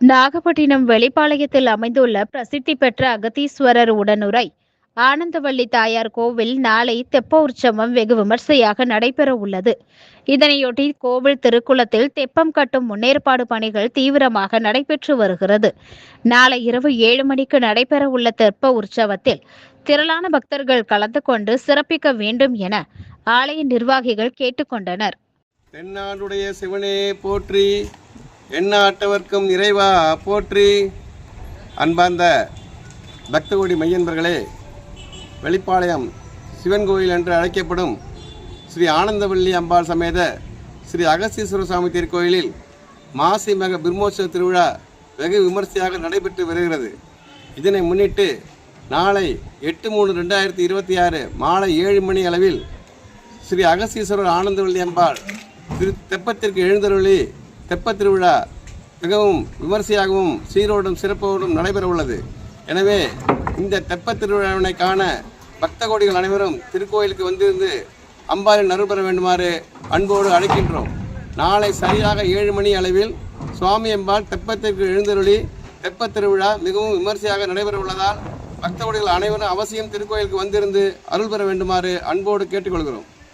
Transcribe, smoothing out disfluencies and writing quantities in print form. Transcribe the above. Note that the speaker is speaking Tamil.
நாகப்பட்டினம் வெளிப்பாளையத்தில் அமைந்துள்ள பிரசித்தி பெற்ற அகத்தீஸ்வரர் உடனுறை ஆனந்தவள்ளி தாயார் கோவில் நாளை தெப்ப உற்சவம் வெகு விமர்சையாக நடைபெற உள்ளது. இதனையொட்டி கோவில் திருக்குளத்தில் தெப்பம் கட்டும் முன்னேற்பாடு பணிகள் தீவிரமாக நடைபெற்று வருகிறது. நாளை இரவு 7 மணிக்கு நடைபெற உள்ள தெப்ப உற்சவத்தில் திரளான பக்தர்கள் கலந்து கொண்டு சிறப்பிக்க வேண்டும் என ஆலய நிர்வாகிகள் கேட்டுக்கொண்டனர். தென்னாடுடைய சிவனே போற்றி, எண்ணாட்டவர்க்கும் இறைவா போற்றி. அன்பார்ந்த பக்தகோடி மையன்பர்களே, வெளிப்பாளையம் சிவன் கோயில் என்று அழைக்கப்படும் ஸ்ரீ ஆனந்தவள்ளி அம்பாள் சமேத ஸ்ரீ அகஸ்தீஸ்வர சுவாமி திருக்கோயிலில் மாசி மக பிரம்மோற்சவ திருவிழா வெகு விமர்சையாக நடைபெற்று வருகிறது. இதனை முன்னிட்டு நாளை 8/3/2026 மாலை 7 மணி அளவில் ஸ்ரீ அகஸ்தீஸ்வரர் ஆனந்தவள்ளி அம்பாள் தெப்பத்திற்கு எழுந்தருளி தெப்ப திருவிழா மிகவும் விமர்சையாகவும் சீரோடும் சிறப்போடும் நடைபெற உள்ளது. எனவே இந்த தெப்ப திருவிழாவினை காண பக்த கோடிகள் அனைவரும் திருக்கோயிலுக்கு வந்திருந்து அம்பாளின் அருள் பெற வேண்டுமாறு அன்போடு அழைக்கின்றோம். நாளை சரியாக 7 மணி அளவில் சுவாமி அம்பாள் தெப்பத்திற்கு எழுந்தருளி தெப்ப திருவிழா மிகவும் விமர்சையாக நடைபெற உள்ளதால் பக்த கோடிகள் அனைவரும் அவசியம் திருக்கோயிலுக்கு வந்திருந்து அருள் பெற வேண்டுமாறு அன்போடு கேட்டுக்கொள்கிறோம்.